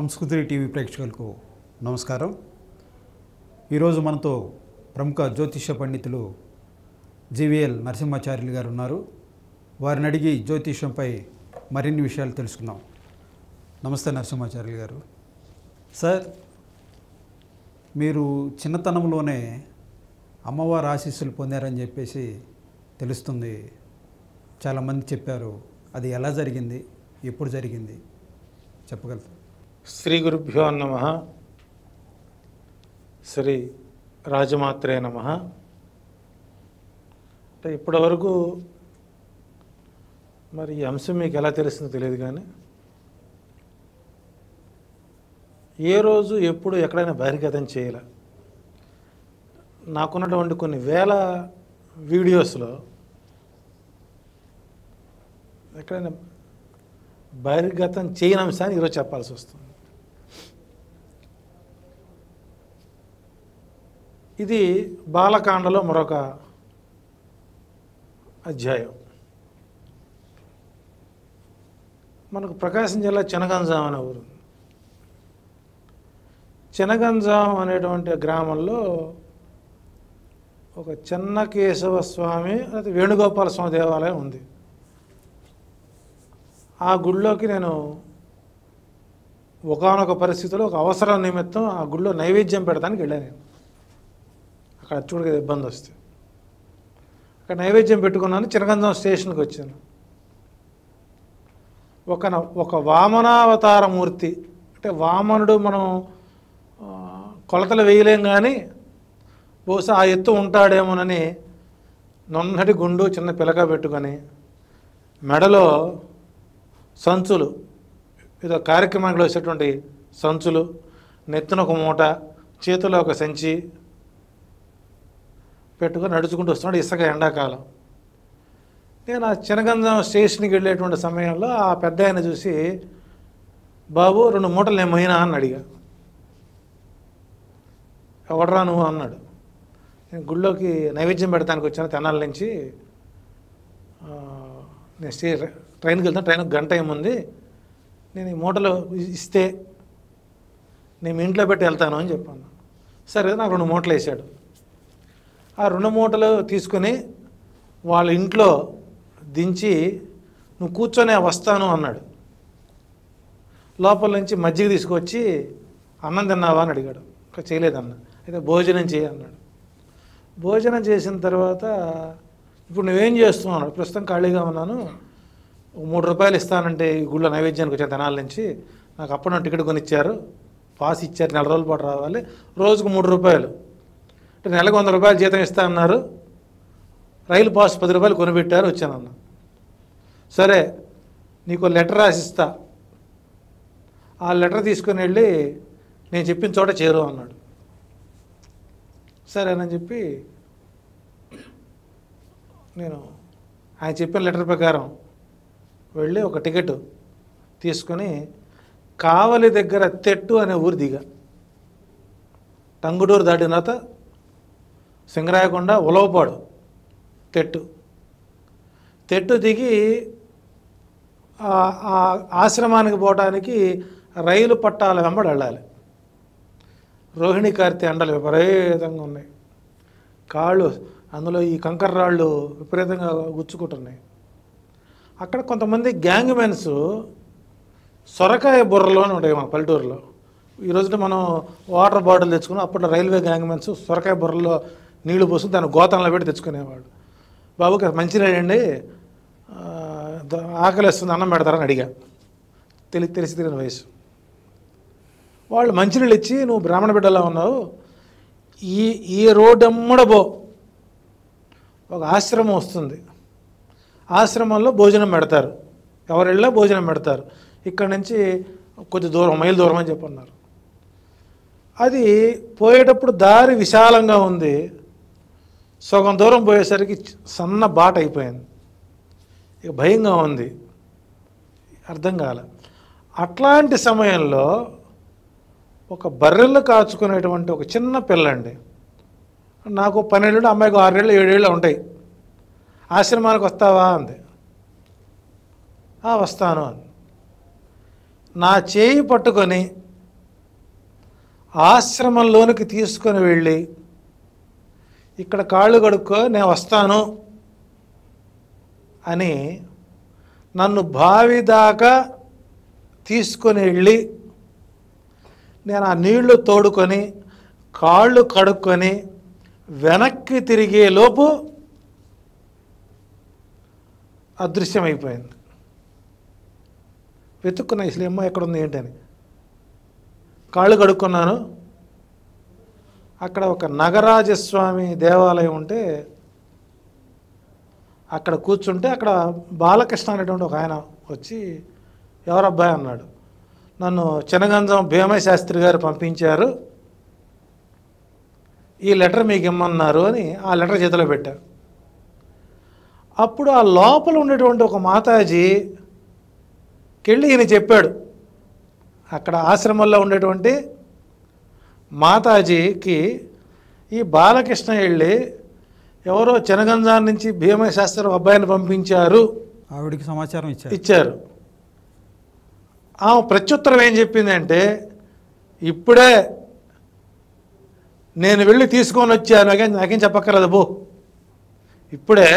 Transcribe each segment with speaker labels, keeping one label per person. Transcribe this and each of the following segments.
Speaker 1: సంస్కృతి టీవీ ప్రేక్షకులకు నమస్కారం. ఈరోజు మనతో ప్రముఖ జ్యోతిష పండితులు జీవీఎల్ నరసింహాచార్యులు గారు ఉన్నారు. వారిని అడిగి జ్యోతిషంపై మరిన్ని విషయాలు తెలుసుకుందాం. నమస్తే నరసింహాచార్యులు గారు. సార్, మీరు చిన్నతనంలోనే అమ్మవారి ఆశీస్సులు పొందారని చెప్పేసి తెలుస్తుంది. చాలామంది చెప్పారు. అది ఎలా జరిగింది, ఎప్పుడు జరిగింది చెప్పగలుగుతారు?
Speaker 2: శ్రీ గురుభ్యో నమః. శ్రీ రాజమాత్రే నమః. అంటే ఇప్పటివరకు మరి ఈ అంశం మీకు ఎలా తెలిసిందో తెలియదు, కానీ ఏ రోజు ఎప్పుడు ఎక్కడైనా బహిర్గతం చేయాల. నాకున్నటువంటి కొన్ని వేల వీడియోస్లో ఎక్కడైనా బహిర్గతం చేయని అంశాన్ని ఈరోజు చెప్పాల్సి వస్తుంది. ఇది బాలకాండలో మరొక అధ్యాయం. మనకు ప్రకాశం జిల్లా చెనగంజాం అనే ఊరు. చెనగంజాం అనేటువంటి గ్రామంలో ఒక చెన్నకేశవ స్వామి లేదా వేణుగోపాల స్వామి దేవాలయం ఉంది. ఆ గుడిలోకి నేను ఒకానొక పరిస్థితిలో ఒక అవసరం నిమిత్తం ఆ గుడిలో నైవేద్యం పెడతానికి వెళ్ళాను. నేను అక్కడ చూడగా ఇబ్బంది వస్తే అక్కడ నైవేద్యం పెట్టుకున్నాను. చినగంజాం స్టేషన్కి వచ్చాను. ఒక వామనావతార మూర్తి, అంటే వామనుడు మనం కొలతలు వేయలేం, కానీ బహుశా ఆ ఎత్తు ఉంటాడేమోనని నొన్నటి గుండు చిన్న పిలక పెట్టుకొని మెడలో సంచులు, ఏదో కార్యక్రమానికి వచ్చేటువంటి సంచులు, నెత్తిన ఒక మూట, చేతిలో ఒక సంచి పెట్టుకొని నడుచుకుంటూ వస్తున్నాడు. ఇసుక ఎండాకాలం. నేను ఆ చెనగంజాం స్టేషన్కి వెళ్ళేటువంటి సమయంలో ఆ పెద్ద ఆయన చూసి, బాబు 2 మూటలు నేను పోయినా అని అడిగా. ఎవడరా నువ్వు అన్నాడు. నేను గుళ్ళోకి నైవేద్యం పెడతానికి వచ్చాను తెనాల నుంచి. నేను ట్రైన్కి వెళ్తాను, ట్రైన్కి గంట ఏముంది, నేను ఈ మూటలు ఇస్తే నేను ఇంట్లో పెట్టి వెళ్తాను అని చెప్పాను. సరే, నాకు 2 మూటలు వేసాడు. ఆ 2 మూటలు తీసుకుని వాళ్ళ ఇంట్లో దించి, నువ్వు కూర్చొనే వస్తాను అన్నాడు. లోపల నుంచి మజ్జిగ తీసుకొచ్చి, అన్నం తిన్నావా అని అడిగాడు. ఇంకా చేయలేదన్న. అయితే భోజనం చేయి అన్నాడు. భోజనం చేసిన తర్వాత, ఇప్పుడు నువ్వేం చేస్తున్నావు అన్నాడు. ప్రస్తుతం ఖాళీగా ఉన్నాను, 3 రూపాయలు ఇస్తానంటే ఈ గుళ్ళో నైవేద్యానికి వచ్చాను తెనాల నుంచి, నాకు అప్పుడు టికెట్ కొనిచ్చారు, పాస్ ఇచ్చారు, 4 రోజుల పాటు రావాలి, రోజుకు 3 రూపాయలు, అంటే నెలకు 100 రూపాయలు జీతం ఇస్తా అన్నారు, రైలు పాస్ 10 రూపాయలు కొనిపెట్టారు, వచ్చానన్న. సరే, నీకు లెటర్ రాసిస్తా, ఆ లెటర్ తీసుకుని వెళ్ళి నేను చెప్పిన చోట చేరు అన్నాడు. సరేనని చెప్పి నేను ఆయన చెప్పిన లెటర్ ప్రకారం వెళ్ళి ఒక టికెట్ తీసుకొని కావలి దగ్గర తెట్టు అనే ఊరు దిగా. టంగుటూరు దాటిన తర్వాత సింగరాయకొండ, ఉలవపాడు, తెట్టు దిగి ఆశ్రమానికి పోవడానికి రైలు పట్టాల వెంబడి వెళ్ళాలి. రోహిణి కార్తె ఎండలు విపరీతంగా ఉన్నాయి. కాళ్ళు అందులో ఈ కంకర రాళ్ళు విపరీతంగా గుచ్చుకుంటున్నాయి. అక్కడ కొంతమంది గ్యాంగ్ మెన్స్ సొరకాయ బుర్రలో ఉంటాయి మన పల్లెటూరులో. ఈరోజు మనం వాటర్ బాటిల్ తెచ్చుకున్నాం, అప్పట్లో రైల్వే గ్యాంగ్ మెన్స్ సొరకాయ బుర్రలో నీళ్లు పోసుకుని దాన్ని గోతంలో పెట్టి తెచ్చుకునేవాడు. బాబుకి మంచినీళ్ళు అండి, ఆకలి వేస్తుంది, అన్నం పెడతారని అడిగా. తెలిసి తిరిగిన వయసు. వాళ్ళు మంచినీళ్ళు ఇచ్చి, నువ్వు బ్రాహ్మణ బిడ్డలా ఉన్నావు, ఈ రోడ్డు అమ్మడబో ఒక ఆశ్రమం వస్తుంది, ఆశ్రమంలో భోజనం పెడతారు, ఎవరెళ్ళా భోజనం పెడతారు, ఇక్కడ నుంచి కొద్ది దూరం, మైలు దూరం అని చెప్పన్నారు. అది పోయేటప్పుడు దారి విశాలంగా ఉంది, సగం దూరం పోయేసరికి సన్న బాట అయిపోయింది. ఇక భయంగా ఉంది, అర్థం కాల. అట్లాంటి సమయంలో ఒక బర్రెలు కాచుకునేటువంటి ఒక చిన్న పిల్లండి, నాకు 12 ఏళ్ళు, అమ్మాయికి 6 ఏళ్ళు 7 ఏళ్ళు ఉంటాయి, ఆశ్రమానికి వస్తావా అంది. వస్తాను అని. నా చేయి పట్టుకొని ఆశ్రమంలోనికి తీసుకొని వెళ్ళి ఇక్కడ కాళ్ళు కడుక్కో నేను వస్తాను అని నన్ను బావి దాకా తీసుకొని వెళ్ళి నేను ఆ నీళ్లు తోడుకొని కాళ్ళు కడుక్కొని వెనక్కి తిరిగే లోపు అదృశ్యమైపోయింది. వెతుక్కున్నా అసలు ఏమో ఎక్కడుంది ఏంటని. కాళ్ళు కడుక్కున్నాను. అక్కడ ఒక నగరాజస్వామి దేవాలయం ఉంటే అక్కడ కూర్చుంటే అక్కడ బాలకృష్ణ అనేటువంటి ఒక ఆయన వచ్చి ఎవరబ్బాయి అన్నాడు. నన్ను చెనగంజం భీమయ్య శాస్త్రి గారు పంపించారు, ఈ లెటర్ మీకు ఇమ్మన్నారు అని ఆ లెటర్ చేతిలో పెట్టారు. అప్పుడు ఆ లోపల ఉండేటువంటి ఒక మాతాజీకెళ్ళి ఈయన చెప్పాడు. అక్కడ ఆశ్రమంలో ఉండేటువంటి మాతాజీకి ఈ బాలకృష్ణ వెళ్ళి ఎవరో చెనగంజాన్ నుంచి భీమయ్య శాస్త్రి అబ్బాయిని పంపించారు,
Speaker 1: ఆవిడికి సమాచారం
Speaker 2: ఇచ్చారు. ఆమె ప్రత్యుత్తరం ఏం చెప్పిందంటే, ఇప్పుడే నేను వెళ్ళి తీసుకొని వచ్చాను, నాకేం చెప్పక్కర్లేదు బో, ఇప్పుడే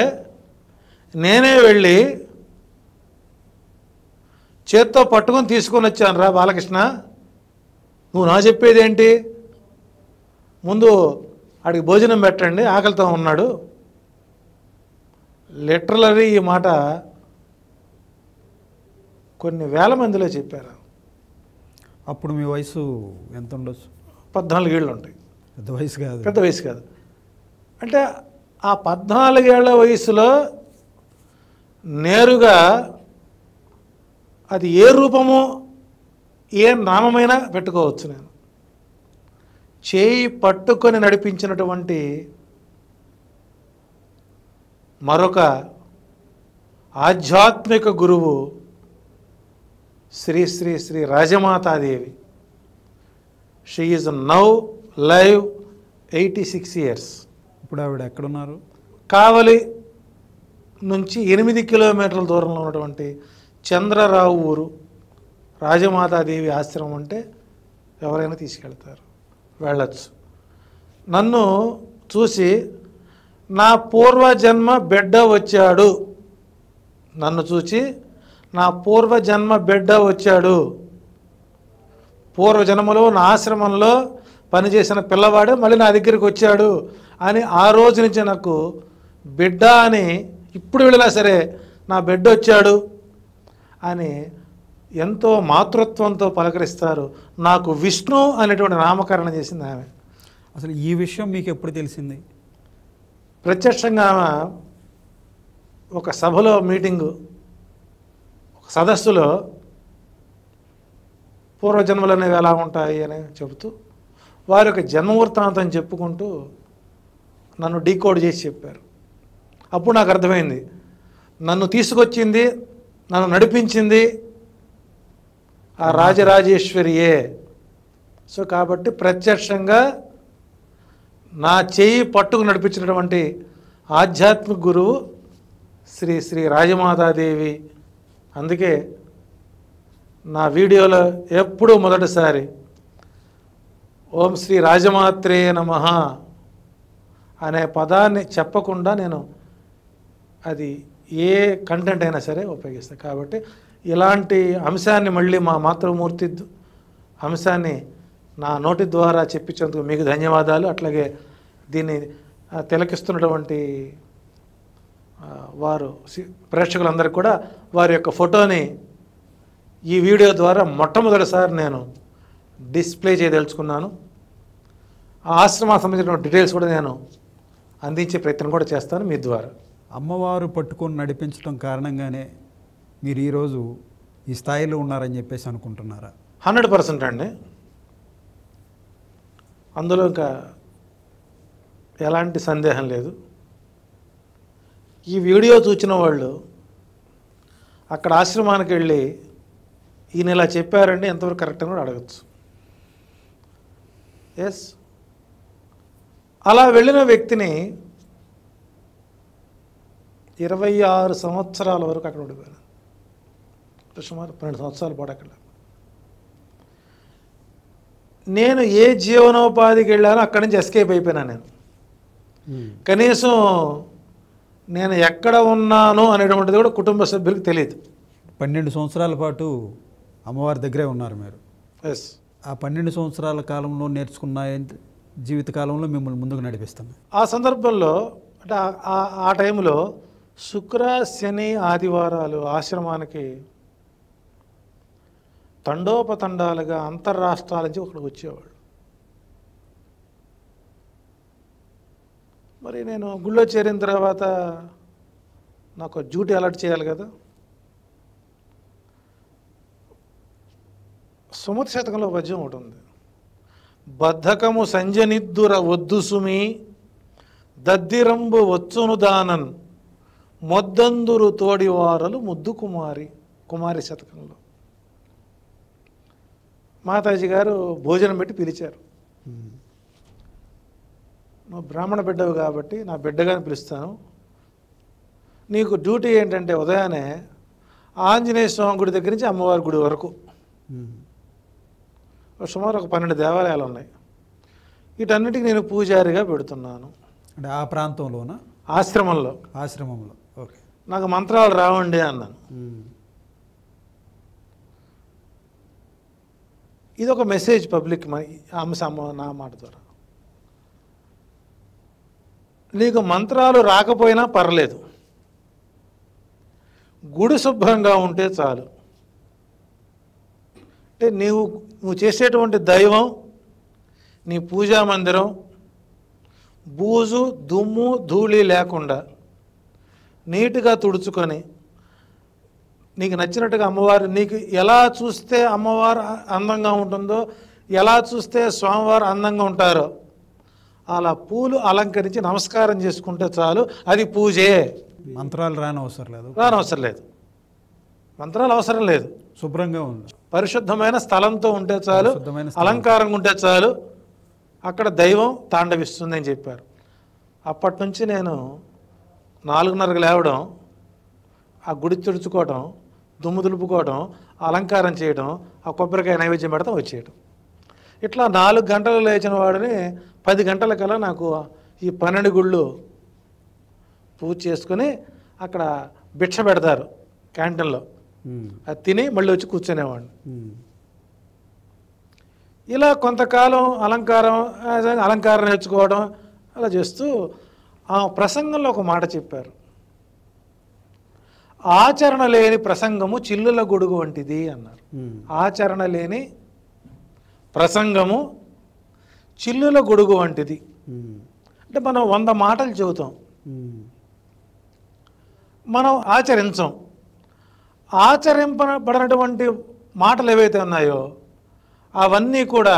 Speaker 2: నేనే వెళ్ళి చేత్తో పట్టుకొని తీసుకొని వచ్చాను రా బాలకృష్ణ, నువ్వు నా చెప్పేది ఏంటి, ముందు ఆడికి భోజనం పెట్టండి ఆకలితో ఉన్నాడు. లిటరలీ ఈ మాట కొన్ని వేల మందిలో చెప్పారు.
Speaker 1: అప్పుడు మీ వయసు ఎంత ఉండొచ్చు?
Speaker 2: 14 ఏళ్ళు ఉంటాయి.
Speaker 1: పెద్ద వయసు కాదు.
Speaker 2: పెద్ద వయసు కాదు. అంటే ఆ 14 ఏళ్ల వయసులో నేరుగా అది ఏ రూపమో ఏ నామమైనా పెట్టుకోవచ్చు. నేను చేయి పట్టుకొని నడిపించినటువంటి మరొక ఆధ్యాత్మిక గురువు Shri Shri Shri Rajamatadevi. She is now live 86 years.
Speaker 1: ఇప్పుడు ఆవిడ ఎక్కడున్నారు?
Speaker 2: కావలి నుంచి 8 కిలోమీటర్ల దూరంలో ఉన్నటువంటి చంద్రరావు ఊరు. రాజమాతాదేవి ఆశ్రమం అంటే ఎవరైనా తీసుకెళ్తారు, వెళ్ళచ్చు. నన్ను చూసి నా పూర్వజన్మ బిడ్డ వచ్చాడు, నన్ను చూసి నా పూర్వజన్మ బిడ్డ వచ్చాడు, పూర్వజన్మలో నా ఆశ్రమంలో పనిచేసిన పిల్లవాడే మళ్ళీ నా దగ్గరికి వచ్చాడు అని ఆ రోజు నుంచి నాకు బిడ్డ అని, ఇప్పుడు వెళ్ళినా సరే నా బిడ్డ వచ్చాడు అని ఎంతో మాతృత్వంతో పలకరిస్తారు. నాకు విష్ణు అనేటువంటి నామకరణం చేసింది ఆమె.
Speaker 1: అసలు ఈ విషయం మీకు ఎప్పుడు తెలిసింది?
Speaker 2: ప్రత్యక్షంగా ఆమె ఒక సభలో మీటింగు, ఒక సదస్సులో పూర్వజన్మలు అనేవి ఎలా ఉంటాయి అని చెబుతూ వారి యొక్క జన్మవృత్తాంతం చెప్పుకుంటూ నన్ను డీకోడ్ చేసి చెప్పారు. అప్పుడు నాకు అర్థమైంది, నన్ను తీసుకొచ్చింది, నన్ను నడిపించింది ఆ రాజరాజేశ్వరియే. సో కాబట్టి ప్రత్యక్షంగా నా చేయి పట్టుకు నడిపించినటువంటి ఆధ్యాత్మిక గురువు శ్రీ శ్రీ రాజమాతాదేవి. అందుకే నా వీడియోలో ఎప్పుడూ మొదటిసారి ఓం శ్రీ రాజమాత్రే నమః అనే పదాన్ని చెప్పకుండా నేను అది ఏ కంటెంట్ అయినా సరే ఉపయోగిస్తాను. కాబట్టి ఇలాంటి అంశాన్ని మళ్ళీ మా మాతృమూర్తి అంశాన్ని నా నోటి ద్వారా చెప్పించేందుకు మీకు ధన్యవాదాలు. అట్లాగే దీన్ని తిలకిస్తున్నటువంటి వారు ప్రేక్షకులందరికీ కూడా వారి యొక్క ఫోటోని ఈ వీడియో ద్వారా మొట్టమొదటిసారి నేను డిస్ప్లే చేయదలుచుకున్నాను. ఆ ఆశ్రమానికి సంబంధించిన డీటెయిల్స్ కూడా నేను అందించే ప్రయత్నం కూడా చేస్తాను మీ ద్వారా.
Speaker 1: అమ్మవారు పట్టుకొని నడిపించడం కారణంగానే మీరు ఈరోజు ఈ స్థాయిలో ఉన్నారని చెప్పేసి అనుకుంటున్నారా?
Speaker 2: 100% అండి. అందులో ఇంకా ఎలాంటి సందేహం లేదు. ఈ వీడియో చూసిన వాళ్ళు అక్కడ ఆశ్రమానికి వెళ్ళి ఈయన ఇలా చెప్పారండి ఎంతవరకు కరెక్ట్ అని కూడా అడగచ్చు. ఎస్, అలా వెళ్ళిన వ్యక్తిని 26 సంవత్సరాల వరకు అక్కడ ఉండిపోయాను. సుమారు 12 సంవత్సరాల పాటు అక్కడ. నేను ఏ జీవనోపాధికి వెళ్ళానో అక్కడి నుంచి ఎస్కేప్ అయిపోయినా నేను. కనీసం నేను ఎక్కడ ఉన్నాను అనేటువంటిది కూడా కుటుంబ సభ్యులకు తెలియదు.
Speaker 1: 12 సంవత్సరాల పాటు అమ్మవారి దగ్గరే ఉన్నారు మీరు.
Speaker 2: ఎస్.
Speaker 1: ఆ 12 సంవత్సరాల కాలంలో నేర్చుకున్న జీవితకాలంలో మిమ్మల్ని ముందుకు నడిపిస్తుంది.
Speaker 2: ఆ సందర్భంలో అంటే ఆ టైంలో శుక్ర, శని, ఆదివారాలు ఆశ్రమానికి తండోపతండాలుగా అంతర్రాష్ట్రాల నుంచి ఒకడికి వచ్చేవాడు. మరి నేను గుళ్ళో చేరిన తర్వాత నాకు డ్యూటీ అలర్ట్ చేయాలి కదా. సుమతి శతకంలో పద్యం ఒకటి ఉంది. బద్ధకము సంజనిద్దుర వద్దు సుమి దద్దిరంబు వచ్చును దానన్ మొద్దందురు తోడివారలు ముద్దు కుమారి శతకంలో మాతాజీ గారు భోజనం పెట్టి పిలిచారు. నువ్వు బ్రాహ్మణ బిడ్డవు కాబట్టి నా బిడ్డగాని పిలుస్తాను. నీకు డ్యూటీ ఏంటంటే ఉదయాన్నే ఆంజనేయ స్వామి గుడి దగ్గర నుంచి అమ్మవారి గుడి వరకు సుమారు ఒక 12 దేవాలయాలు ఉన్నాయి. వీటన్నిటికీ నేను పూజారిగా పెడుతున్నాను.
Speaker 1: అంటే ఆ ప్రాంతంలోనా?
Speaker 2: ఆశ్రమంలో.
Speaker 1: ఓకే.
Speaker 2: నాకు మంత్రాలు రావండి అన్నాను. ఇది ఒక మెసేజ్ పబ్లిక్ నా మాట ద్వారా. నీకు మంత్రాలు రాకపోయినా పర్లేదు, గుడి శుభ్రంగా ఉంటే చాలు. అంటే నువ్వు చేసేటువంటి దైవం, నీ పూజా మందిరం బూజు దుమ్ము ధూళి లేకుండా నీట్గా తుడుచుకొని నీకు నచ్చినట్టుగా అమ్మవారు, నీకు ఎలా చూస్తే అమ్మవారు అందంగా ఉంటుందో, ఎలా చూస్తే స్వామివారు అందంగా ఉంటారో అలా పూలు అలంకరించి నమస్కారం చేసుకుంటే చాలు, అది పూజే.
Speaker 1: మంత్రాలు రానవసరం
Speaker 2: లేదు, మంత్రాలు అవసరం లేదు.
Speaker 1: శుభ్రంగా ఉంది,
Speaker 2: పరిశుద్ధమైన స్థలంతో ఉంటే చాలు, అలంకారంగా ఉంటే చాలు, అక్కడ దైవం తాండవిస్తుంది అని చెప్పారు. అప్పటి నుంచి నేను 4:30కు లేవడం, ఆ గుడి తుడుచుకోవడం, దుమ్ము దులుపుకోవడం, అలంకారం చేయడం, ఆ కొబ్బరికాయ నైవేద్యం పెడతాం వచ్చేయడం. ఇట్లా 4 గంటలు లేచిన వాడిని 10 గంటలకల్లా నాకు ఈ 12 గుళ్ళు పూజ చేసుకుని అక్కడ భిక్ష పెడతారు క్యాంటీన్లో, అది తిని మళ్ళీ వచ్చి కూర్చునేవాడిని. ఇలా కొంతకాలం అలంకారం నేర్చుకోవడం అలా చేస్తూ ఆ ప్రసంగంలో ఒక మాట చెప్పారు. ఆచరణ లేని ప్రసంగము చిల్లుల గొడుగు వంటిది అన్నారు. ఆచరణ లేని ప్రసంగము చిల్లుల గొడుగు వంటిది. అంటే మనం 100 మాటలు చెబుతాం, మనం ఆచరించం. ఆచరింపబడినటువంటి మాటలు ఏవైతే ఉన్నాయో అవన్నీ కూడా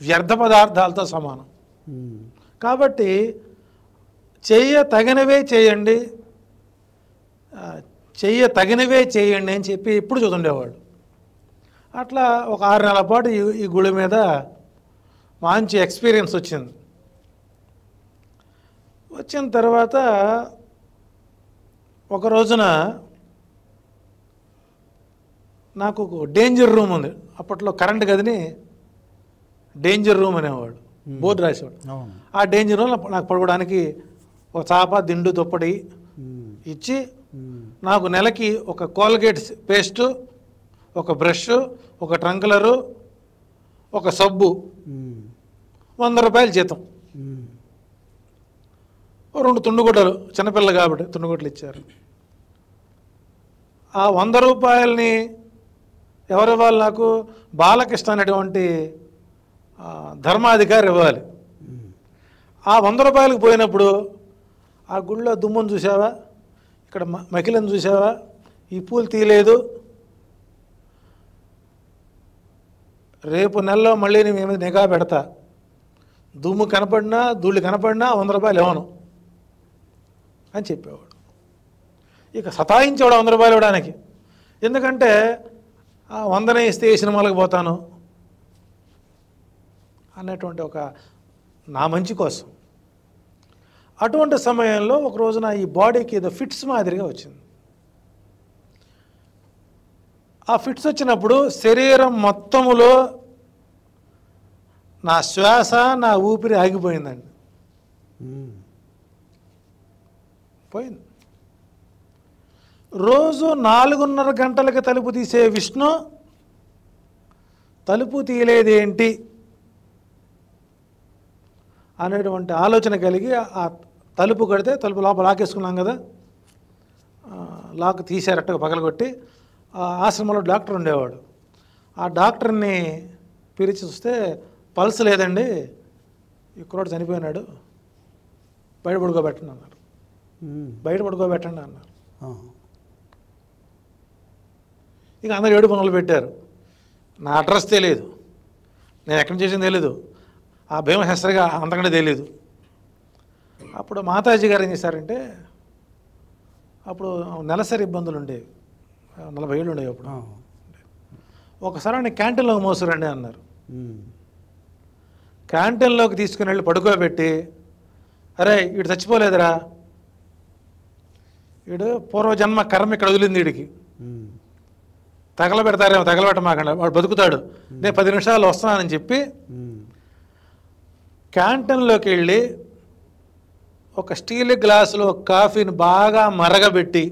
Speaker 2: వ్యర్థ పదార్థాలతో సమానం. కాబట్టి తగినవే చేయండి అని చెప్పి ఇప్పుడు చదువుండేవాడు. అట్లా ఒక 6 నెలల పాటు ఈ గుడి మీద మంచి ఎక్స్పీరియన్స్ వచ్చింది. వచ్చిన తర్వాత ఒక రోజున నాకు డేంజర్ రూమ్ ఉంది. అప్పట్లో కరెంట్ గదిని డేంజర్ రూమ్ అనేవాడు, బోర్డు రాసేవాడు. ఆ డేంజర్ రూమ్ నాకు పడుకోవడానికి ఒక చాప, దిండు, దుప్పటి ఇచ్చి నాకు నెలకి ఒక కోల్గేట్ పేస్టు, ఒక బ్రష్, ఒక ట్రంక్లరు, ఒక సబ్బు, 100 రూపాయలు జీతం, 2 తుండుగుడ్డలు, చిన్నపిల్ల కాబట్టి తుండుగుడ్డలు ఇచ్చారు. ఆ 100 రూపాయలని ఎవరు ఇవ్వాలి? నాకు బాలకృష్ణ అనేటువంటి ధర్మాధికారి ఇవ్వాలి. ఆ 100 రూపాయలకు పోయినప్పుడు ఆ గుళ్ళో దుమ్మును చూసావా, ఇక్కడ మకిలను చూసావా, ఈ పూలు తీయలేదు, రేపు నెలలో మళ్ళీ నేను మీద నిఘా పెడతా, దుమ్ము కనపడినా ధూళి కనపడినా 100 రూపాయలు ఇవ్వను అని చెప్పేవాడు. ఇక సతాయించేవాడు 100 రూపాయలు ఇవ్వడానికి. ఎందుకంటే 100నే ఇస్తే ఏ సినిమాలకు పోతాను అనేటువంటి ఒక నా మంచి కోసం. అటువంటి సమయంలో ఒక రోజున ఈ బాడీకి ఏదో ఫిట్స్ మాదిరిగా వచ్చింది. ఆ ఫిట్స్ వచ్చినప్పుడు శరీరం మొత్తములో నా శ్వాస నా ఊపిరి ఆగిపోయిందండి. పోయింది. రోజు 4:30 గంటలకి తలుపు తీసే విష్ణు తలుపు తీయలేదేంటి అనేటువంటి ఆలోచన కలిగి ఆ తలుపు కడితే తలుపు లోపల లాకేసుకున్నాం కదా, లాక్ తీశారట్టుగా పగలగొట్టి. ఆ ఆశ్రమంలో డాక్టర్ ఉండేవాడు. ఆ డాక్టర్ని పిలిచి చూస్తే పల్స్ లేదండి, ఈ కుర్రాడు చనిపోయినాడు, బయట పడుకోబెట్టండి అన్నారు. బయట పడుకోబెట్టండి అన్నారు. ఇక అందరు ఏడు పనులు పెట్టారు. నా అడ్రస్ తెలియదు, నేను ఎక్కడి నుంచి చేసింది తెలీదు, ఆ భీమ హెసరిగా అంతకంటే తెలీదు. అప్పుడు మాతాజీ గారు ఏం చేశారంటే, అప్పుడు నెలసరి ఇబ్బందులు ఉండేవి, 40 ఏళ్ళు ఉండేవి అప్పుడు. ఒకసారి ఆయన క్యాంటీన్లోకి మోసురండి అన్నారు. క్యాంటీన్లోకి తీసుకుని వెళ్ళి పడుకోబెట్టి, అరే వీడు చచ్చిపోలేదురా, వీడు పూర్వజన్మ కర్మ ఇక్కడ వదిలింది, వీడికి తగలబెడతారేమో, తగలబెట్టమాకండి, వాడు బతుకుతాడు, నేను 10 నిమిషాలు వస్తున్నానని చెప్పి క్యాంటీన్లోకి వెళ్ళి ఒక స్టీల్ గ్లాసులో కాఫీని బాగా మరగబెట్టి,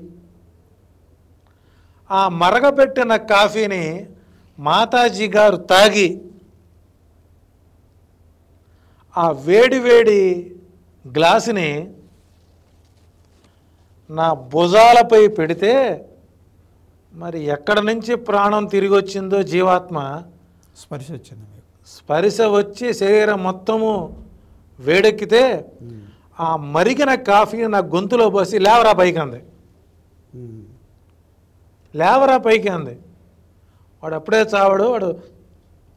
Speaker 2: ఆ మరగబెట్టిన కాఫీని మాతాజీ గారు తాగి ఆ వేడి వేడి గ్లాసుని నా భుజాలపై పెడితే మరి ఎక్కడ నుంచి ప్రాణం తిరిగి వచ్చిందో జీవాత్మ
Speaker 1: స్పర్శ వచ్చింది.
Speaker 2: స్పర్శ వచ్చి శరీరం మొత్తము వేడెక్కితే ఆ మరిగిన కాఫీ నా గొంతులో పోసి లేవరా పైకి అంది. లేవరా పైకి అంది. వాడు అప్పుడే చావాడు,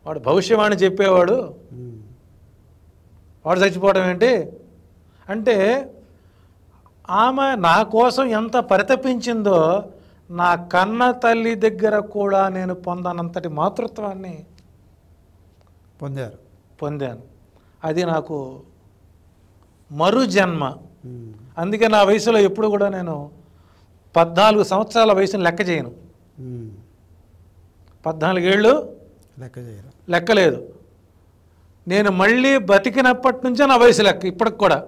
Speaker 2: వాడు భవిష్యవాణి చెప్పేవాడు, వాడు చచ్చిపోవడం ఏంటి అంటే, ఆమె నా కోసం ఎంత పరితపించిందో నా కన్న తల్లి దగ్గర కూడా నేను పొందనంతటి మాతృత్వాన్ని పొందాను. అది నాకు మరు జన్మ. అందుకే నా వయసులో ఎప్పుడు కూడా నేను 14 సంవత్సరాల వయసుని లెక్క చేయను. 14 ఏళ్ళు లెక్కలేదు. నేను మళ్ళీ బతికినప్పటి నుంచే నా వయసు లెక్క. ఇప్పటికి కూడా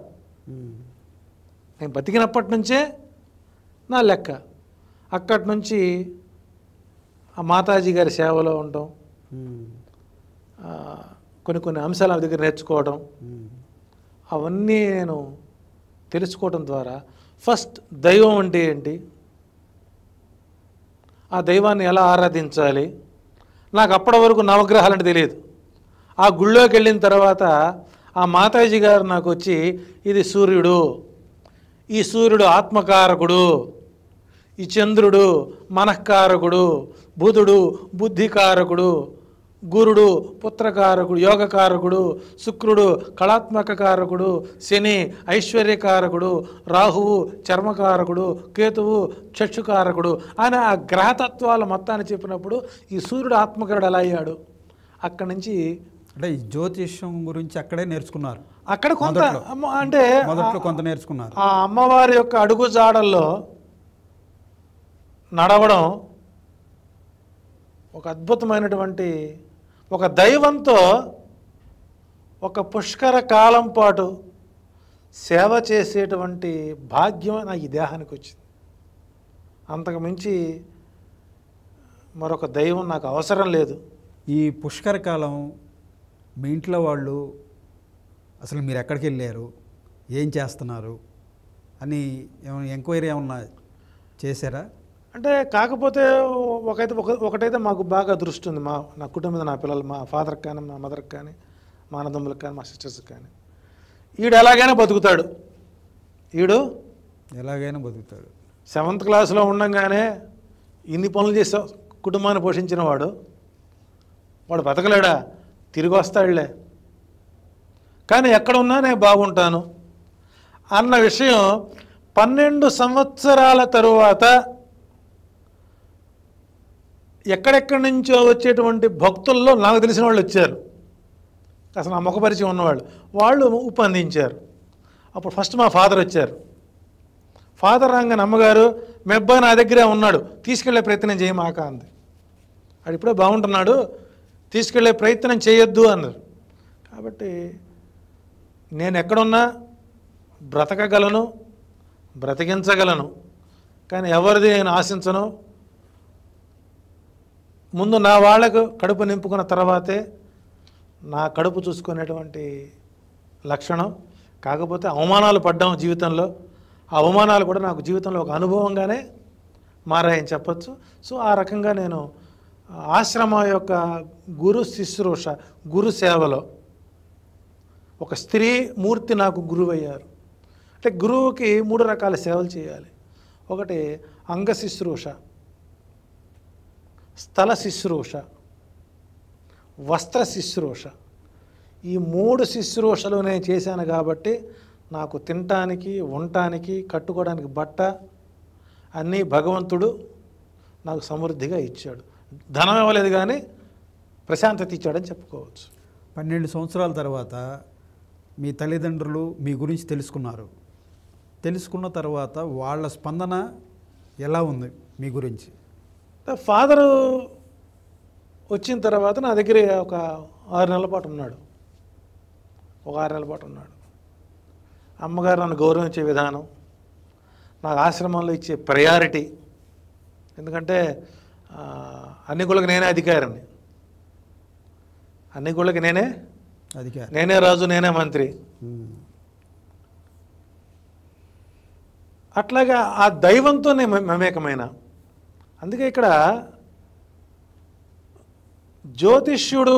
Speaker 2: నేను బతికినప్పటి నుంచే నా లెక్క. అక్కడి నుంచి ఆ మాతాజీ గారి సేవలో ఉండటం, కొన్ని అంశాల దగ్గర నేర్చుకోవడం, అవన్నీ నేను తెలుసుకోవడం ద్వారా ఫస్ట్ దైవం అంటే ఏంటి, ఆ దైవాన్ని ఎలా ఆరాధించాలి, నాకు అప్పటి వరకు నవగ్రహాలు అంటే తెలియదు. ఆ గుళ్ళోకి వెళ్ళిన తర్వాత ఆ మాతాజీ గారు నాకు వచ్చి, ఇది సూర్యుడు, ఈ సూర్యుడు ఆత్మకారకుడు, ఈ చంద్రుడు మనఃకారకుడు, బుధుడు బుద్ధికారకుడు, గురుడు పుత్రకారకుడు యోగకారకుడు, శుక్రుడు కళాత్మక కారకుడు, శని ఐశ్వర్యకారకుడు, రాహువు చర్మకారకుడు, కేతువు చక్షుకారకుడు అని ఆ గ్రహతత్వాలు మొత్తాన్ని చెప్పినప్పుడు ఈ సూర్యుడు ఆత్మకారుడు ఎలా అయ్యాడు. అక్కడి నుంచి
Speaker 1: అంటే ఈ జ్యోతిష్యం గురించి అక్కడే నేర్చుకున్నారు.
Speaker 2: అక్కడ కొంత అంటే
Speaker 1: మొదట్లో కొంత నేర్చుకున్నారు.
Speaker 2: ఆ అమ్మవారి యొక్క అడుగు జాడల్లో నడవడం ఒక అద్భుతమైనటువంటి, ఒక దైవంతో ఒక పుష్కర కాలం పాటు సేవ చేసేటువంటి భాగ్యం నాకు ఈ దేహానికి వచ్చింది. అంతకు మించి మరొక దైవం నాకు అవసరం లేదు.
Speaker 1: ఈ పుష్కర కాలం మీ ఇంట్లో వాళ్ళు అసలు మీరు ఎక్కడికి వెళ్ళారు, ఏం చేస్తున్నారు అని ఏమైనా ఎంక్వైరీ ఏమన్నా చేశారా?
Speaker 2: అంటే కాకపోతే ఒకటైతే మాకు బాగా దృష్టి ఉంది, నా కుటుంబం మీద, నా పిల్లలు, మా ఫాదర్కి కానీ మా మదర్కి కానీ మా అన్నదమ్ములకు కానీ మా సిస్టర్స్కి కానీ, ఈడు ఎలాగైనా బతుకుతాడు, ఈడు
Speaker 1: ఎలాగైనా బతుకుతాడు.
Speaker 2: 7th క్లాస్లో ఉండగానే ఇన్ని పనులు చేసా కుటుంబాన్ని పోషించిన వాడు బతకలేడా, తిరిగి వస్తాడులే, కానీ ఎక్కడున్నా నేను బాగుంటాను అన్న విషయం 12 సంవత్సరాల తరువాత ఎక్కడెక్కడి నుంచో వచ్చేటువంటి భక్తుల్లో నాకు తెలిసిన వాళ్ళు వచ్చారు, అసలు నా ముఖపరిచయం ఉన్నవాళ్ళు, వాళ్ళు ఉప్పందించారు. అప్పుడు ఫస్ట్ మా ఫాదర్ వచ్చారు. ఫాదర్ రాగానే అమ్మగారు, మీ అబ్బాయి నా దగ్గరే ఉన్నాడు, తీసుకెళ్లే ప్రయత్నం చేయమాక అంది. వాడు ఇప్పుడే బాగుంటున్నాడు, తీసుకెళ్లే ప్రయత్నం చేయొద్దు అన్నారు. కాబట్టి నేను ఎక్కడున్నా బ్రతకగలను, బ్రతికించగలను, కానీ ఎవరిది నేను ఆశించను. ముందు నా వాళ్ళకు కడుపు నింపుకున్న తర్వాతే నా కడుపు చూసుకునేటువంటి లక్షణం. కాకపోతే అవమానాలు పడ్డాం జీవితంలో, ఆ అవమానాలు కూడా నాకు జీవితంలో ఒక అనుభవంగానే మారాయని చెప్పచ్చు. సో ఆ రకంగా నేను ఆశ్రమ యొక్క గురు శుశ్రూష, గురు సేవలో ఒక స్త్రీ మూర్తి నాకు గురువు అయ్యారు. అంటే గురువుకి 3 రకాల సేవలు చేయాలి. ఒకటి అంగ శుశ్రూష, స్థల శుశ్రూష, వస్త్ర శుశ్రూష. ఈ 3 శుశ్రూషలు నేను చేశాను కాబట్టి నాకు తినటానికి, ఉండటానికి, కట్టుకోవడానికి బట్ట అన్నీ భగవంతుడు నాకు సమృద్ధిగా ఇచ్చాడు. ధనం ఇవ్వలేదు కానీ ప్రశాంతత ఇచ్చాడని చెప్పుకోవచ్చు.
Speaker 1: 12 సంవత్సరాల తర్వాత మీ తల్లిదండ్రులు మీ గురించి తెలుసుకున్నారు. తెలుసుకున్న తర్వాత వాళ్ళ స్పందన ఎలా ఉంది మీ గురించి?
Speaker 2: ఫాదరు వచ్చిన తర్వాత నా దగ్గర ఒక 6 నెలల పాటు ఉన్నాడు. ఒక 6 నెలల పాటు ఉన్నాడు. అమ్మగారు నన్ను గౌరవించే విధానం, నాకు ఆశ్రమంలో ఇచ్చే ప్రయారిటీ. ఎందుకంటే అన్ని గుళ్ళకి నేనే అధికారిని, అన్ని గుళ్ళకి నేనే రాజు, నేనే మంత్రి. అట్లాగా ఆ దైవంతో నేను మమేకమైన. అందుకే ఇక్కడ జ్యోతిష్యుడు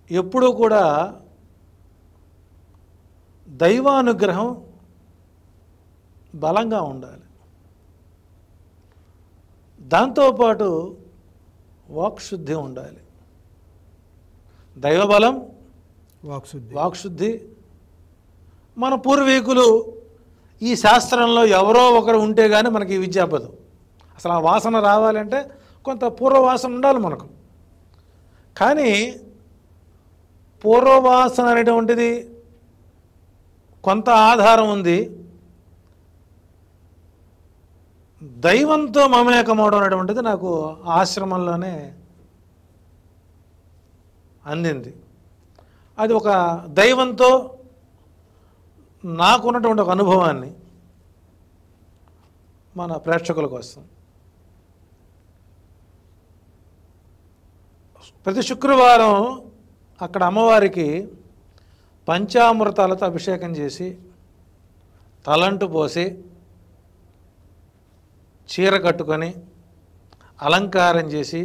Speaker 2: ఎప్పుడూ కూడా దైవానుగ్రహం బలంగా ఉండాలి. దాంతోపాటు వాక్శుద్ధి ఉండాలి. దైవబలం, వాక్శుద్ధి. మన పూర్వీకులు ఈ శాస్త్రంలో ఎవరో ఒకరు ఉంటే కానీ మనకి విద్య అవ్వదు. అసలు ఆ వాసన రావాలంటే కొంత పూర్వవాసన ఉండాలి మనకు. కానీ పూర్వవాసన అనేటువంటిది కొంత ఆధారం ఉంది. దైవంతో మమేకమవడం అనేటువంటిది నాకు ఆశ్రమంలోనే అందింది. అది ఒక దైవంతో నాకున్నటువంటి ఒక అనుభవాన్ని మన ప్రేక్షకుల కోసం ప్రతి శుక్రవారం అక్కడ అమ్మవారికి పంచామృతాలతో అభిషేకం చేసి, తలంటు పోసి, చీర కట్టుకొని, అలంకారం చేసి,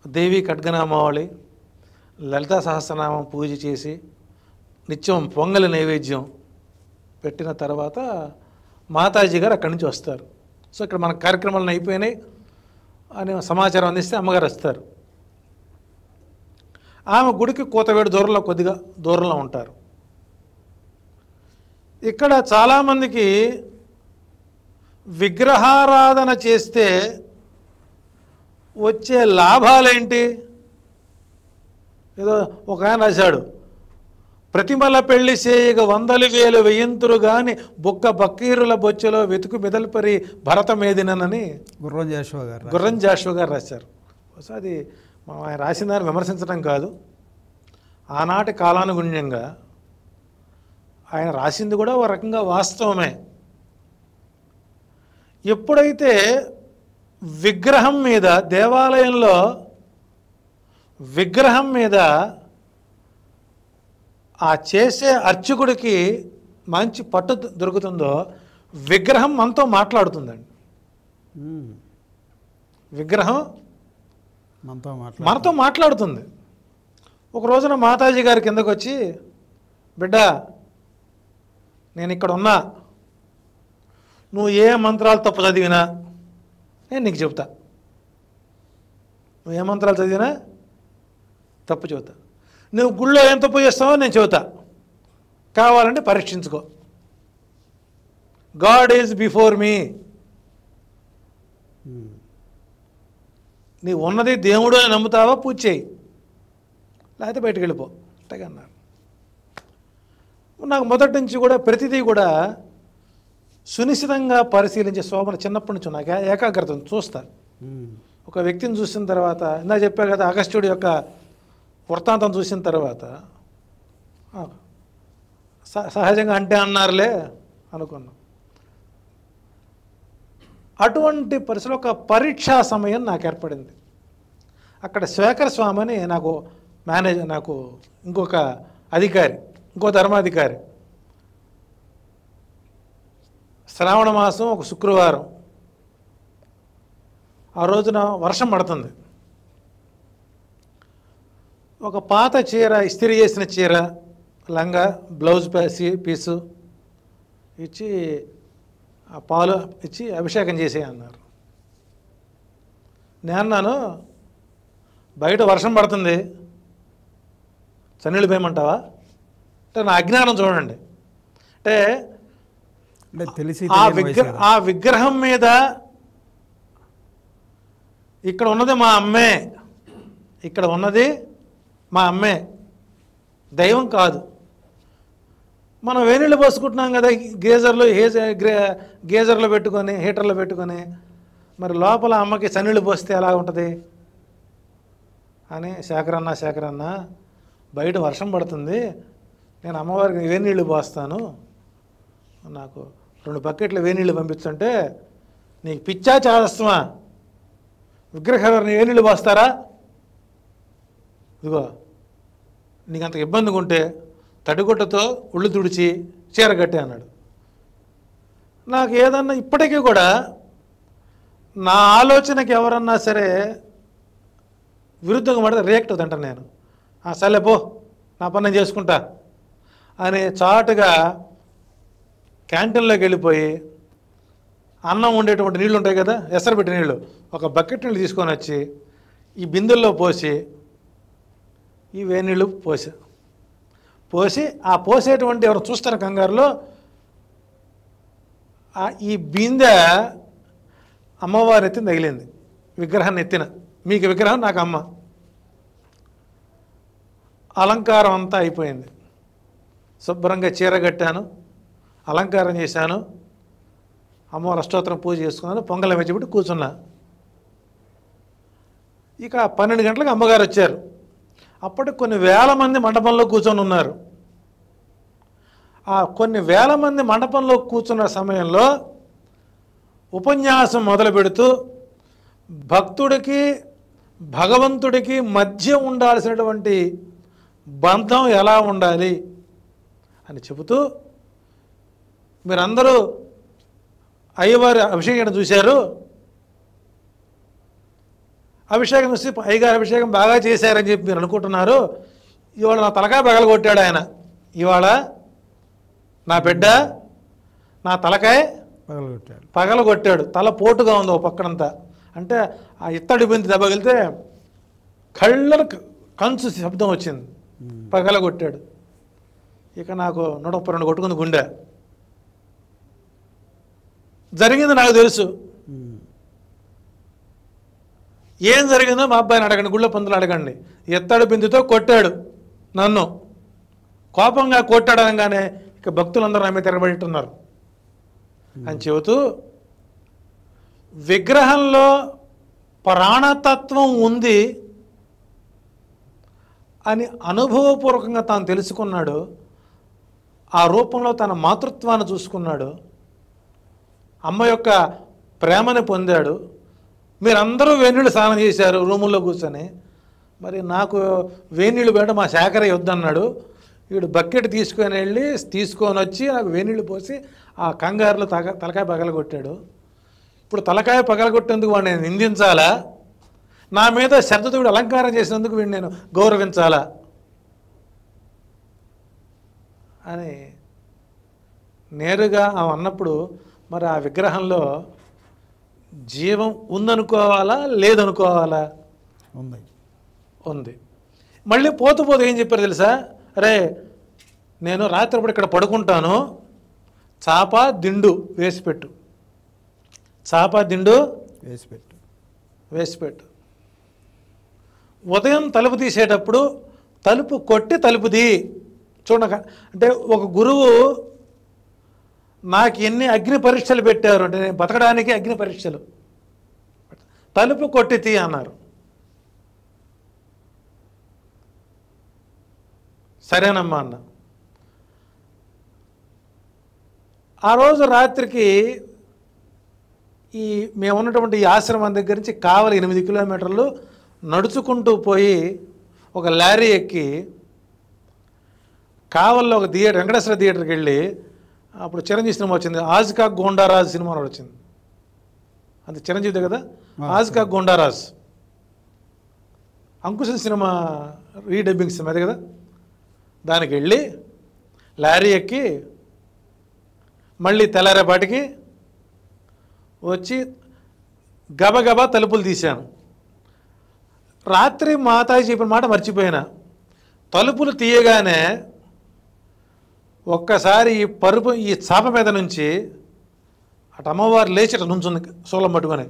Speaker 2: దేవి ఖడ్గనామావళి, లలితా సహస్రనామం పూజ చేసి, నిత్యం పొంగలి నైవేద్యం పెట్టిన తర్వాత మాతాజీ గారు అక్కడి నుంచి వస్తారు. సో ఇక్కడ మన కార్యక్రమాలను అయిపోయినాయి అని సమాచారం అందిస్తే అమ్మగారు వస్తారు. ఆమె గుడికి కూతవేడు దూరంలో, కొద్దిగా దూరంలో ఉంటారు. ఇక్కడ చాలామందికి విగ్రహారాధన చేస్తే వచ్చే లాభాలేంటి? ఏదో ఒక ఆయన రాశాడు, ప్రతిమల పెళ్లి చేయగ 100,000 వెయ్యంతురు గాని బొక్క బక్కీరుల బొచ్చెలో వెతుకు మెదల్పరి భరతమేదినని గుర్రం జాషువా గారు రాశారు. అది ఆయన రాసిన దాన్ని విమర్శించడం కాదు, ఆనాటి కాలానుగుణ్యంగా ఆయన రాసింది కూడా ఒక రకంగా వాస్తవమే. ఎప్పుడైతే విగ్రహం మీద, దేవాలయంలో విగ్రహం మీద ఆ చేసే అర్చకుడికి మంచి పట్టు దొరుకుతుందో విగ్రహం మనతో మాట్లాడుతుందండి. విగ్రహం మనతో మాట్లాడుతుంది. ఒక రోజున మాతాజీ గారి కిందకు వచ్చి, బిడ్డ నేను ఇక్కడ ఉన్నా, నువ్వు ఏ మంత్రాలు తప్పు చదివినా నేను నీకు చెబుతా. నువ్వు ఏ మంత్రాలు చదివినా తప్పు చెబుతా. నువ్వు గుళ్ళో ఏం తప్పు చేస్తావో నేను చెబుతా, కావాలంటే పరీక్షించుకో. God is before me. నీ ఉన్నది దేవుడు అని నమ్ముతావా, పూజ చేయి, లేకపోతే బయటకు వెళ్ళిపో అంతగా అన్నారు. నాకు మొదటి నుంచి కూడా ప్రతిదీ కూడా సునిశ్చితంగా పరిశీలించే శోభన చిన్నప్పటి నుంచి నాకు ఏకాగ్రత చూస్తా. ఒక వ్యక్తిని చూసిన తర్వాత ఇందాక చెప్పా కదా, అగస్త్యుడి యొక్క వృత్తాంతం చూసిన తర్వాత సహజంగా అంటే అన్నారులే అనుకున్నాం. అటువంటి పరిస్థితిలో ఒక పరీక్షా సమయం నాకు ఏర్పడింది. అక్కడ శేఖర్ స్వామి అని నాకు నాకు ఇంకొక అధికారి, ఇంకో ధర్మాధికారి, శ్రావణ మాసం ఒక శుక్రవారం, ఆ రోజున వర్షం పడుతుంది. ఒక పాత చీర, ఇస్త్రీ చేసిన చీర, లంగా, బ్లౌజ్ పీసు ఇచ్చి ఆ పాలు ఇచ్చి అభిషేకం చేసే అన్నారు. నేన్నాను, బయట వర్షం పడుతుంది, చన్నీళ్ళు పోయమంటావా అంటే నా అజ్ఞానం చూడండి. అంటే
Speaker 1: తెలిసి
Speaker 2: ఆ విగ్రహం మీద ఇక్కడ ఉన్నది మా అమ్మే, ఇక్కడ ఉన్నది మా అమ్మే, దైవం కాదు. మనం వేనీళ్ళు పోసుకుంటున్నాం కదా గేజర్లో పెట్టుకొని, హీటర్లో పెట్టుకొని, మరి లోపల అమ్మకి చన్నీళ్ళు పోస్తే ఎలా ఉంటుంది అని, శేఖరన్న బయట వర్షం పడుతుంది, నేను అమ్మవారికి వేనీళ్ళు పోస్తాను, నాకు 2 బకెట్లు వేనీళ్ళు పంపించంటే, నీకు పిచ్చా చాదస్తమా, విగ్రహాన్ని వేనీళ్ళు పోస్తారా, ఇదిగో నీకు అంత ఇబ్బందిగా ఉంటే తడిగుడ్డతో ఉళ్ళు తుడిచి చీర కట్టే అన్నాడు. నాకు ఏదన్నా ఇప్పటికీ కూడా నా ఆలోచనకి ఎవరన్నా సరే విరుద్ధంగా పడితే రియాక్ట్ అవుతుంటాను నేను. సరే పో, నా పని నేను చేసుకుంటా అని చాటుగా క్యాంటీన్లోకి వెళ్ళిపోయి అన్నం ఉండేటువంటి నీళ్ళు ఉంటాయి కదా, ఎసరబెట్టి నీళ్ళు, ఒక బకెట్ నీళ్ళు తీసుకొని వచ్చి ఈ బిందెల్లో పోసి ఈ వేనీళ్ళు పోసి ఆ పోసేటువంటి ఎవరు చూస్తారు కంగారులో ఈ బిందె అమ్మవారి ఎత్తిన తగిలింది, విగ్రహాన్ని ఎత్తిన. మీకు విగ్రహం, నాకు అమ్మ. అలంకారం అంతా అయిపోయింది. శుభ్రంగా చీర కట్టాను, అలంకారం చేశాను, అమ్మవారి అష్టోత్తరం పూజ చేసుకున్నాను, పొంగల్ వెచ్చిపెట్టి కూర్చున్నా. ఇక 12 గంటలకు అమ్మగారు వచ్చారు. అప్పటికి కొన్ని వేల మంది మండపంలో కూర్చొని ఉన్నారు. ఆ కొన్ని వేల మంది మండపంలో కూర్చున్న సమయంలో ఉపన్యాసం మొదలు పెడుతూ భక్తుడికి భగవంతుడికి మధ్య ఉండాల్సినటువంటి బంధం ఎలా ఉండాలి అని చెబుతూ, మీరందరూ అయ్యవారి అభిషేకం చూశారు, అభిషేకం చూసి అయ్యగారి అభిషేకం బాగా చేశారని చెప్పి మీరు అనుకుంటున్నారు. ఇవాళ నా తలకాయ పగలగొట్టాడు ఆయన. ఇవాళ నా బిడ్డ నా తలకాయ పగలగొట్టాడు. తల పోటుగా ఉంది ఒక పక్కనంతా. అంటే ఆ ఇత్తడి బింది దెబ్బగిలితే కళ్ళను కంచు శబ్దం వచ్చింది, పగలగొట్టాడు. ఇక నాకు 132 కొట్టుకుంది గుండె. జరిగింది నాకు తెలుసు. ఏం జరిగిందో మా అబ్బాయిని అడగండి, గుళ్ళ పందులు అడగండి. ఎత్తడి బిందుతో కొట్టాడు నన్ను, కోపంగా కొట్టాడు అనగానే ఇక భక్తులందరూ ఆమె తిరగబెట్టున్నారు అని చెబుతూ, విగ్రహంలో ప్రాణతత్వం ఉంది అని అనుభవపూర్వకంగా తాను తెలుసుకున్నాడు. ఆ రూపంలో తన మాతృత్వాన్ని చూసుకున్నాడు, అమ్మ యొక్క ప్రేమని పొందాడు. మీరందరూ వేనీళ్ళు స్నానం చేశారు రూముల్లో కూర్చొని, మరి నాకు వేనీళ్ళు బయట మా శేఖర వద్దన్నాడు. వీడు బకెట్ తీసుకొని వచ్చి నాకు వేనీళ్ళు పోసి ఆ కంగారులో తలకాయ పగలగొట్టాడు. ఇప్పుడు తలకాయ పగలగొట్టేందుకు వాడిని నేను నిందించాలా, నా మీద శ్రద్ధతో వీడు అలంకారం చేసినందుకు వీడిని నేను గౌరవించాలా అని నేరుగా అన్నప్పుడు, మరి ఆ విగ్రహంలో జీవం ఉందనుకోవాలా లేదనుకోవాలా? ఉంది. మళ్ళీ పోతూ ఏం చెప్పారు తెలుసా? అరే నేను రాత్రిప్పుడు ఇక్కడ పడుకుంటాను, చాప దిండు వేసిపెట్టు, చాప దిండు వేసిపెట్టు. ఉదయం తలుపు తీసేటప్పుడు తలుపు కొట్టి తలుపుది చూడక. అంటే ఒక గురువు నాకు ఎన్ని అగ్ని పరీక్షలు పెట్టారు అంటే, నేను బతకడానికి అగ్ని పరీక్షలు, తలుపు కొట్టి తీ అన్నారు. సరేనమ్మా అన్న. ఆ రోజు రాత్రికి మేము ఉన్నటువంటి ఈ ఆశ్రమం దగ్గర నుంచి కావలి 8 కిలోమీటర్లు నడుచుకుంటూ పోయి ఒక లారీ ఎక్కి కావల్లో ఒక వెంకటేశ్వర థియేటర్కి వెళ్ళి, అప్పుడు చిరంజీవి సినిమా వచ్చింది, ఆజ్కా గోండారాజ్ సినిమా వచ్చింది, అది చిరంజీవిదే కదా, ఆజ్కా గోండారాజ్, అంకుశ సినిమా రీడబ్బింగ్ సినిమా అదే కదా. దానికి వెళ్ళి లారీ ఎక్కి మళ్ళీ తెల్లారేపాటికి వచ్చి గబగబా తలుపులు తీశాను. రాత్రి మాతాజీ చెప్పిన మాట మర్చిపోయినా. తలుపులు తీయగానే ఒక్కసారి ఈ చాప మీద నుంచి అటు అమ్మవారు లేచి అటు నుంచుంది సోలం పట్టుకొని.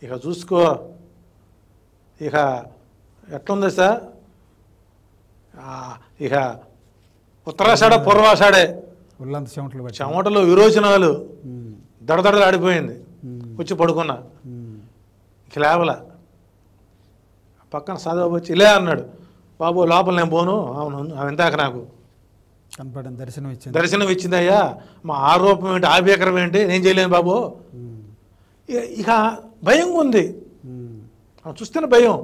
Speaker 2: ఇక చూసుకో, ఇక ఎట్లుంది సార్, ఇక ఉత్తరాషాఢ పూర్వాషాఢే,
Speaker 1: ఒళ్ళంత
Speaker 2: చెమటలు విరోచనాలు దడదడలు ఆడిపోయింది. వచ్చి పడుకున్నా, ఇక లేవల. పక్కన సాధుబాబు వచ్చి ఇలా అన్నాడు, బాబు లోపల నేను పోను. అవును, ఆమె ఇందాక నాకు
Speaker 1: కనపడింది,
Speaker 2: దర్శనం ఇచ్చిందయ్యా, మా ఆరోపం ఏంటి, ఆభ్యకరం ఏంటి, నేను చేయలేను బాబు. ఇక భయం ఉంది, చూస్తేనే భయం.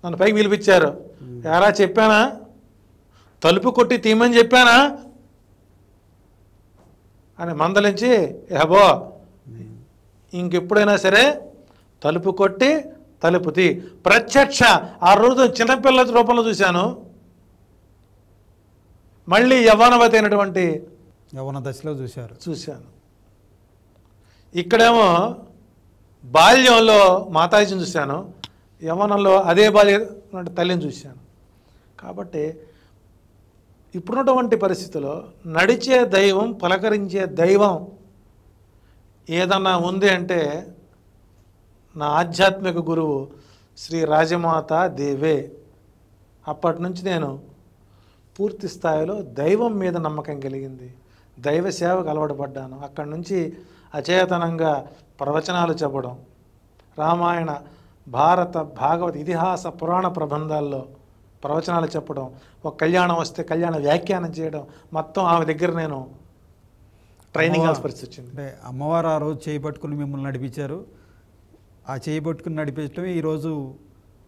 Speaker 2: నన్ను పైకి పిలిపించారు, ఎలా చెప్పానా, తలుపు కొట్టి తీయమని చెప్పానా అని మందలించి, బో ఇంకెప్పుడైనా సరే తలుపు కొట్టి తలుపు తీ. ప్రత్యక్ష ఆ రోజు చిన్నపిల్ల రూపంలో చూశాను, మళ్ళీ యవ్వనవతి అయినటువంటి
Speaker 1: యవ్వన దశలో చూశాను. ఇక్కడేమో
Speaker 2: బాల్యంలో మాతాజీని చూశాను, యవ్వనంలో అదే బాల్య తల్లిని చూశాను. కాబట్టి ఇప్పుడున్నటువంటి పరిస్థితుల్లో నడిచే దైవం, పలకరించే దైవం ఏదన్నా ఉంది అంటే నా ఆధ్యాత్మిక గురువు శ్రీ రాజమాత దేవే. అప్పటి నుంచి నేను పూర్తి స్థాయిలో దైవం మీద నమ్మకం కలిగింది, దైవ సేవకు అలవాటు పడ్డాను. అక్కడి నుంచి అచేతనంగా ప్రవచనాలు చెప్పడం, రామాయణ, భారత, భాగవత, ఇతిహాస, పురాణ ప్రబంధాల్లో ప్రవచనాలు చెప్పడం, ఒక కళ్యాణం వస్తే కళ్యాణ వ్యాఖ్యానం చేయడం, మొత్తం ఆమె దగ్గర నేను ట్రైనింగ్ పరిస్థితి వచ్చింది.
Speaker 1: అంటే అమ్మవారు ఆ రోజు చేయబట్టుకుని మిమ్మల్ని నడిపించారు, ఆ చేయబట్టుకుని నడిపించడమే ఈరోజు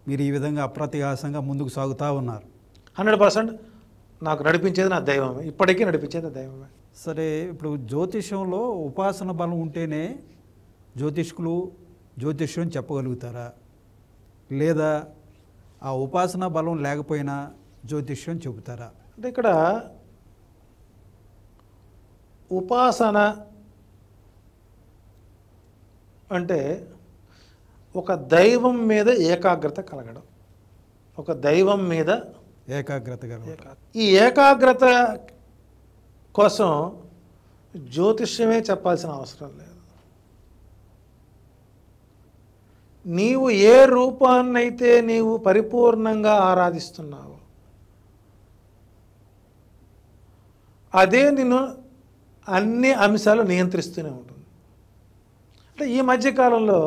Speaker 1: మీరు ఈ విధంగా అప్రతిహాసంగా ముందుకు సాగుతూ ఉన్నారు.
Speaker 2: 100% నాకు నడిపించేది నా దైవమే, ఇప్పటికీ నడిపించేది దైవమే.
Speaker 1: సరే, ఇప్పుడు జ్యోతిషంలో ఉపాసన బలం ఉంటేనే జ్యోతిష్కులు జ్యోతిష్యం చెప్పగలుగుతారా, లేదా ఆ ఉపాసన బలం లేకపోయినా జ్యోతిష్యం చెబుతారా?
Speaker 2: అంటే ఇక్కడ ఉపాసన అంటే ఒక దైవం మీద ఏకాగ్రత కలగడం, ఒక దైవం మీద
Speaker 1: ఏకాగ్రత కలగడం.
Speaker 2: ఈ ఏకాగ్రత కోసం జ్యోతిష్యమే చెప్పాల్సిన అవసరం లేదు. నీవు ఏ రూపాన్నైతే నీవు పరిపూర్ణంగా ఆరాధిస్తున్నావో అదే నిన్ను అన్ని అంశాలు నియంత్రిస్తూనే ఉంటుంది. అంటే ఈ మధ్యకాలంలో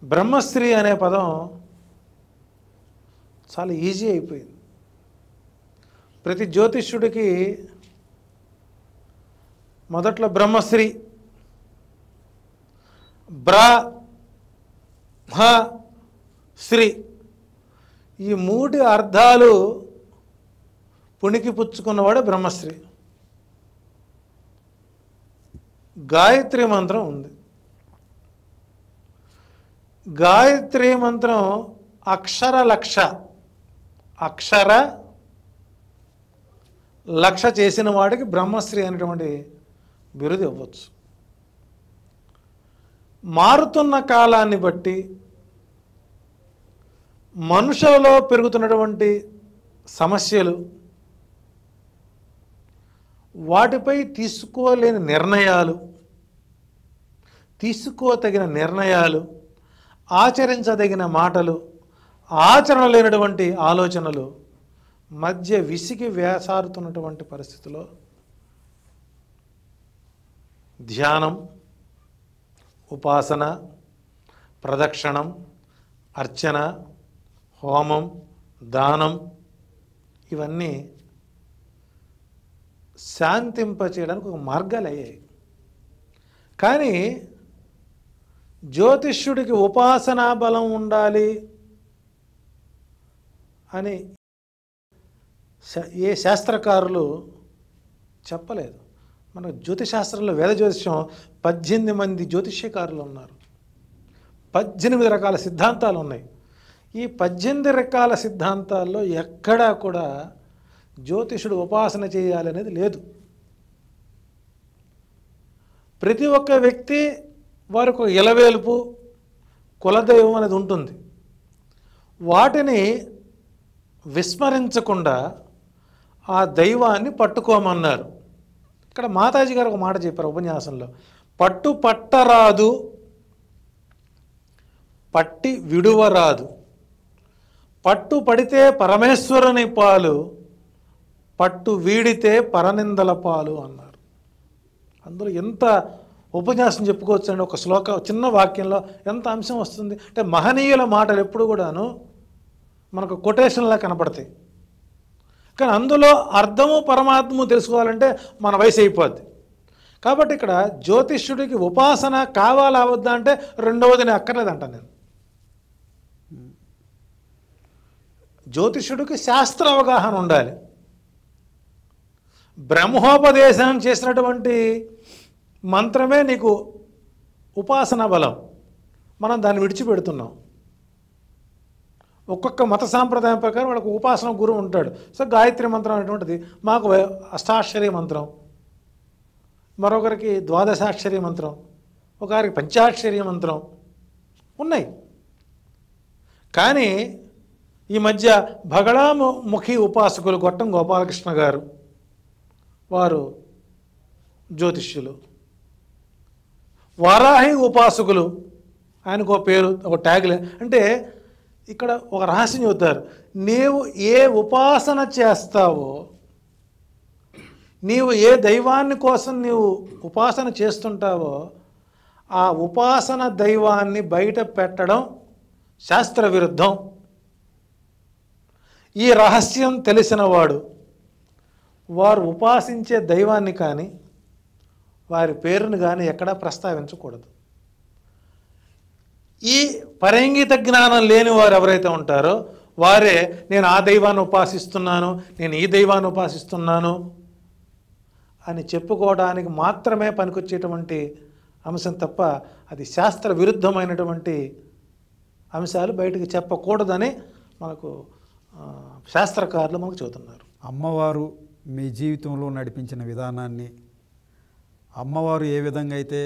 Speaker 2: బ్రహ్మశ్రీ అనే పదం చాలా ఈజీ అయిపోయింది. ప్రతి జ్యోతిష్యుడికి మొదట్లో బ్రహ్మశ్రీ, శ్రీ, ఈ 3 అర్థాలు పుణికి పుచ్చుకున్నవాడే బ్రహ్మశ్రీ. గాయత్రి మంత్రం ఉంది. గాయత్రి మంత్రం అక్షర లక్ష చేసిన వాడికి బ్రహ్మశ్రీ అనేటువంటి బిరుదు ఇవ్వచ్చు. మారుతున్న కాలాన్ని బట్టి మనుషులలో పెరుగుతున్నటువంటి సమస్యలు, వాటిపై తీసుకోలేని నిర్ణయాలు, తీసుకోదగిన నిర్ణయాలు, ఆచరించదగిన మాటలు, ఆచరణ లేనటువంటి ఆలోచనలు మధ్య విసిగి వేసారుతున్నటువంటి పరిస్థితిలో ధ్యానం, ఉపాసన, ప్రదక్షిణం, అర్చన, హోమం, దానం, ఇవన్నీ శాంతింపచేయడానికి ఒక మార్గాలు అయ్యాయి. కానీ జ్యోతిష్యుడికి ఉపాసనా బలం ఉండాలి అని ఏ శాస్త్రకారులు చెప్పలేదు. మన జ్యోతిశాస్త్రంలో వేద జ్యోతిష్యం 18 మంది జ్యోతిష్యకారులు ఉన్నారు. 18 రకాల సిద్ధాంతాలు ఉన్నాయి. ఈ 18 రకాల సిద్ధాంతాల్లో ఎక్కడా కూడా జ్యోతిషుడు ఉపాసన చేయాలనేది లేదు. ప్రతి ఒక్క వ్యక్తి వారికి ఒక ఇలవేలుపు కులదైవం అనేది ఉంటుంది. వాటిని విస్మరించకుండా ఆ దైవాన్ని పట్టుకోమన్నారు. ఇక్కడ మాతాజీ గారు ఒక మాట చెప్పారు ఉపన్యాసంలో, పట్టు పట్టరాదు, పట్టి విడువరాదు, పట్టు పడితే పరమేశ్వరుని పాలు, పట్టు వీడితే పరనిందల పాలు అన్నారు. అందులో ఎంత ఉపన్యాసం చెప్పుకోవచ్చు అండి. ఒక శ్లోక చిన్న వాక్యంలో ఎంత అంశం వస్తుంది అంటే, మహనీయుల మాటలు ఎప్పుడు కూడాను మనకు కొటేషన్లా కనపడతాయి. కానీ అందులో అర్థము పరమాత్మము తెలుసుకోవాలంటే మన వయసు అయిపోద్ది. కాబట్టి ఇక్కడ జ్యోతిష్యుడికి ఉపాసన కావాలా అవద్దా అంటే రెండవది నేను అక్కర్లేదంట. నేను జ్యోతిష్యుడికి శాస్త్ర అవగాహన ఉండాలి. బ్రహ్మోపదేశం చేసినటువంటి మంత్రమే నీకు ఉపాసన బలం. మనం దాన్ని విడిచిపెడుతున్నాం. ఒక్కొక్క మత సాంప్రదాయం ప్రకారం వాళ్ళకు ఉపాసన గురువు ఉంటాడు. సో గాయత్రి మంత్రం అనేటువంటిది మాకు అష్టాక్షరీ మంత్రం, మరొకరికి ద్వాదశాక్షరీ మంత్రం, ఒకరికి పంచాక్షరీ మంత్రం ఉన్నాయి. కానీ ఈ మధ్య భగళాముఖి ఉపాసకులు గొట్టం గోపాలకృష్ణ గారు, వారు జ్యోతిష్యులు. వారాహి ఉపాసకులు, ఆయనకు ఒక పేరు, ఒక ట్యాగ్లైన్. అంటే ఇక్కడ ఒక రహస్యం చెబుతారు. నీవు ఏ ఉపాసన చేస్తావో, నీవు ఏ దైవాన్ని కోసం నీవు ఉపాసన చేస్తుంటావో, ఆ ఉపాసన దైవాన్ని బయట పెట్టడం శాస్త్ర విరుద్ధం. ఈ రహస్యం తెలిసినవాడు వారు ఉపాసించే దైవాన్ని కానీ వారి పేరును కానీ ఎక్కడా ప్రస్తావించకూడదు. ఈ పరంగిత జ్ఞానం లేని వారు ఎవరైతే ఉంటారో వారే నేను ఆ దైవాన్ని ఉపాసిస్తున్నాను, నేను ఈ దైవాన్ని ఉపాసిస్తున్నాను అని చెప్పుకోవడానికి మాత్రమే పనికొచ్చేటువంటి అంశం తప్ప అది శాస్త్ర విరుద్ధమైనటువంటి అంశాలు బయటకు చెప్పకూడదని మనకు శాస్త్రకారులు మనకు చెబుతున్నారు.
Speaker 1: అమ్మవారు మీ జీవితంలో నడిపించిన విధానాన్ని, అమ్మవారు ఏ విధంగా అయితే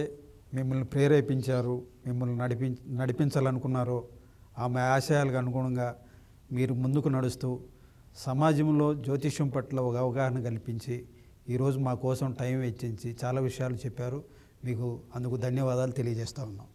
Speaker 1: మిమ్మల్ని ప్రేరేపించారు, మిమ్మల్ని నడిపించాలనుకున్నారో ఆమె ఆశయాలకు అనుగుణంగా మీరు ముందుకు నడుస్తూ సమాజంలో జ్యోతిష్యం పట్ల ఒక అవగాహన కల్పించి ఈరోజు మా కోసం టైం వెచ్చించి చాలా విషయాలు చెప్పారు. మీకు అందుకు ధన్యవాదాలు తెలియజేస్తా ఉన్నాం.